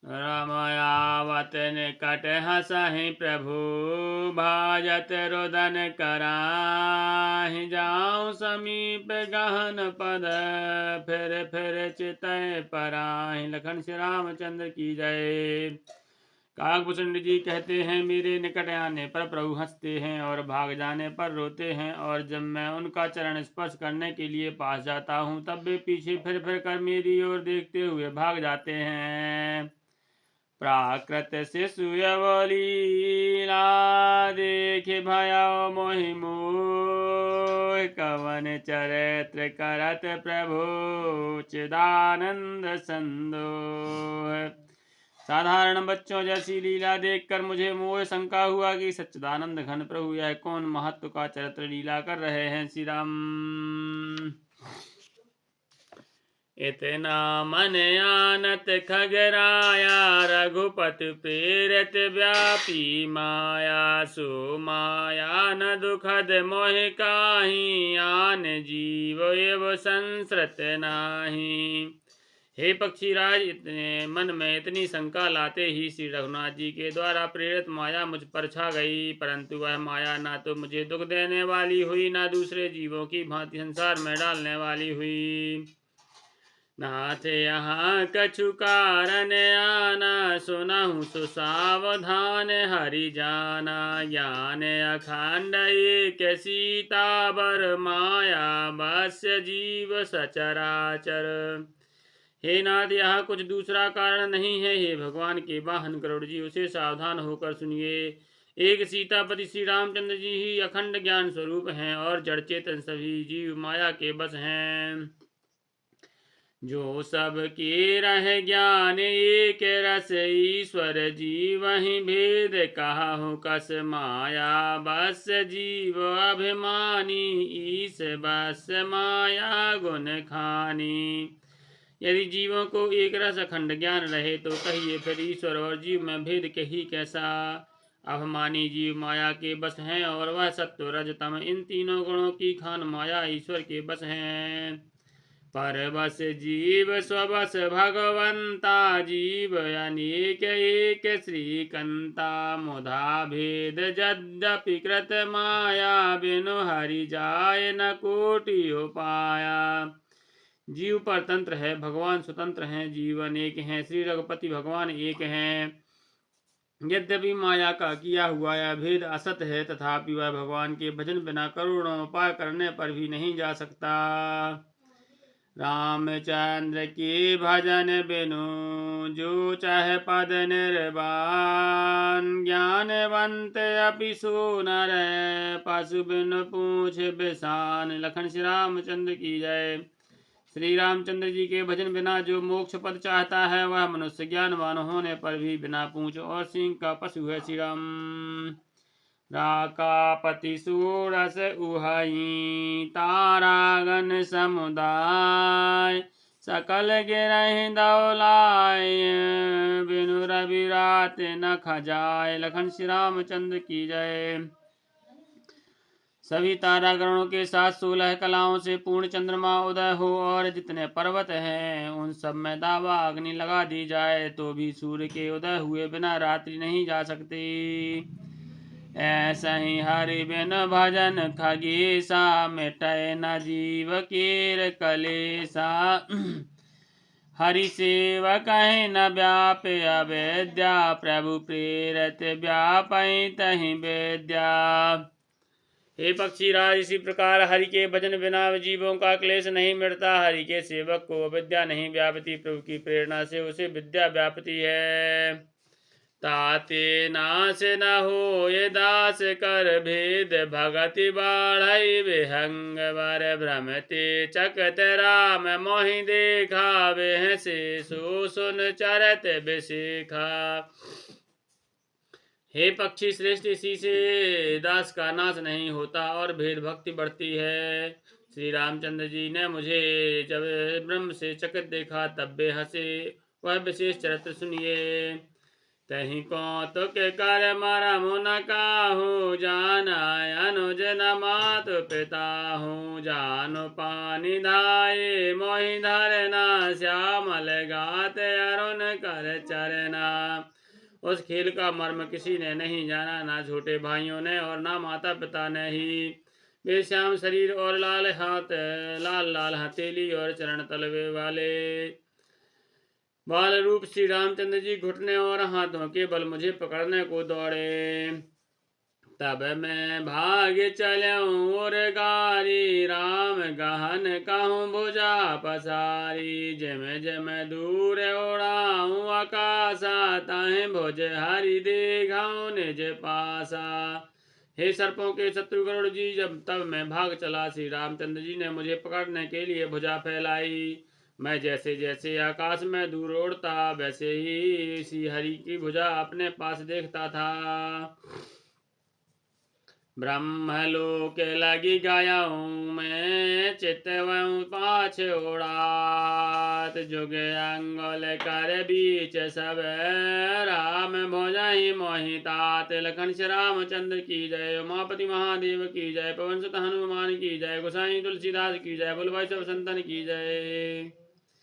रमयावत निकट हसहि प्रभु, भाजत रुदन कराहि। जाऊं समीप गहन पद, फिर चितय पराहि। लखन श्री रामचंद्र की जय। काकभूषण जी कहते हैं, मेरे निकट आने पर प्रभु हंसते हैं और भाग जाने पर रोते हैं, और जब मैं उनका चरण स्पर्श करने के लिए पास जाता हूँ तब वे पीछे फिर कर मेरी ओर देखते हुए भाग जाते हैं। प्राकृत शिशु लीला, देखे भय मोहि मोह। कवन चरित्र करत प्रभु, चिदानंद संदोह। साधारण बच्चों जैसी लीला देखकर मुझे मोह शंका हुआ कि सच्चिदानंद घन प्रभु यह कौन महत्व का चरित्र लीला कर रहे हैं। श्री राम। इतना मन आनत खगराया, रघुपति प्रेरित व्यापी माया। सो माया न दुखद मोहि काहि, आन जीव एव संसृत नाही। हे पक्षीराज, इतने मन में इतनी शंका लाते ही श्री रघुनाथ जी के द्वारा प्रेरित माया मुझ पर छा गई, परंतु वह माया ना तो मुझे दुख देने वाली हुई, ना दूसरे जीवों की भांति संसार में डालने वाली हुई। नाथ यहाँ कछु कारण आना, सुनहु सुसावधान हरि जाना। ज्ञान अखंड एक सीतावर, माया बस्य जीव सचराचर। हे नाथ, यहाँ कुछ दूसरा कारण नहीं है। हे भगवान के वाहन गरुड़ जी, उसे सावधान होकर सुनिए। एक सीतापति श्री रामचंद्र जी ही अखंड ज्ञान स्वरूप हैं, और जड़ चेतन सभी जीव माया के बस हैं। जो सब के रह ज्ञान एक रस, ईश्वर जीव ही भेद कहाहु कस। माया बस जीव अभिमानी, ईश बस माया गुण खानी। यदि जीवों को एक रस अखंड ज्ञान रहे तो कहिए फिर ईश्वर और जीव में भेद ही कैसा। अभिमानी जीव माया के बस हैं, और वह सत्व रज तम इन तीनों गुणों की खान माया ईश्वर के बस हैं। पर बस जीव स्वबस भगवंता, जीव अनेक एक श्रीकंता। मुधा भेद यद्यपि कृत माया, बिनु हरि जाय न कोटि उपाया। जीव परतंत्र है, भगवान स्वतंत्र हैं। जीव अनेक हैं, श्री रघुपति भगवान एक हैं। यद्यपि माया का किया हुआ यह भेद असत है, तथापि वह भगवान के भजन बिना करोड़ों उपाय करने पर भी नहीं जा सकता। रामचंद्र के भजन बिनु, जो चाहे पद निर्वाण। ज्ञानवंत अपि सो नर, पशु बिनु पूछ बिसान। लखन श्री रामचंद्र की जय। श्री रामचंद्र जी के भजन बिना जो मोक्ष पद चाहता है, वह मनुष्य ज्ञानवान होने पर भी बिना पूंछ और सींग का पशु है। श्री राम। राकापति सूरस उहई, तारागण समुदाय। सकल गिरहि दौलाय, बिनु रवि रात न खजाय। लखन श्री रामचंद्र की जय। सभी तारागणों के साथ 16 कलाओं से पूर्ण चंद्रमा उदय हो, और जितने पर्वत हैं उन सब में दावा अग्नि लगा दी जाए तो भी सूर्य के उदय हुए बिना रात्रि नहीं जा सकती। ऐसा ही हरि बिन भजन खगेसा, मिटय न जीव केर कलेसा। हरि सेवक न व्याप अवेद्या, प्रभु प्रेरित व्यापै तहि वेद्या। हे पक्षीराज, इसी प्रकार हरि के भजन बिना जीवों का क्लेश नहीं मिटता। हरि के सेवक को अविद्या नहीं व्यापती, प्रभु की प्रेरणा से उसे विद्या व्यापती है। ताते नाश न हो ये दास कर भेद, भगति बाढ़ई विहंग वर। भ्रमते चकत राम मोहि देखा, वेह से सो सुन चरत बिसेखा। हे पक्षी श्रेष्ठ, इसी से दास का नाश नहीं होता और भेद भक्ति बढ़ती है। श्री रामचंद्र जी ने मुझे जब ब्रह्म से चकित देखा तब वे हंसे। वह विशेष चरित्र सुनिए। तही कौतुक कर मरम न काहू जाना अनुज न मात पिता हूँ जानु पानी धाये मोहि धरना श्यामल गात अरुण कर चरना। उस खेल का मर्म किसी ने नहीं जाना, ना छोटे भाइयों ने और ना माता पिता ने ही। वे श्याम शरीर और लाल हाथ, लाल लाल हथेली और चरण तलवे वाले बाल रूप श्री रामचंद्र जी घुटने और हाथों के बल मुझे पकड़ने को दौड़े। तब मैं भाग चलूं और गारी राम गहन कहूँ भुजा पसारी। जम जम दूर उड़ाऊं आकाशा ताहे भुज हरि देखाऊं निज पासा। हे सर्पों के शत्रु गरुड़ जी, जब तब मैं भाग चला, श्री रामचंद्र जी ने मुझे पकड़ने के लिए भुजा फैलाई। मैं जैसे जैसे आकाश में दूर उड़ता, वैसे ही श्री हरि की भुजा अपने पास देखता था। ब्रह्मलोक लगी गया हूँ मैं, चितवऊँ पाछ उड़ात। जुग अंगुल कर बीच सब, राम भुजहि मोहि तात। लखन श्री रामचंद्र की जय, उमापति महादेव की जय, पवन सुत हनुमान की जय, गोसाई तुलसीदास की जय, बोल भाई सब संतन की जय।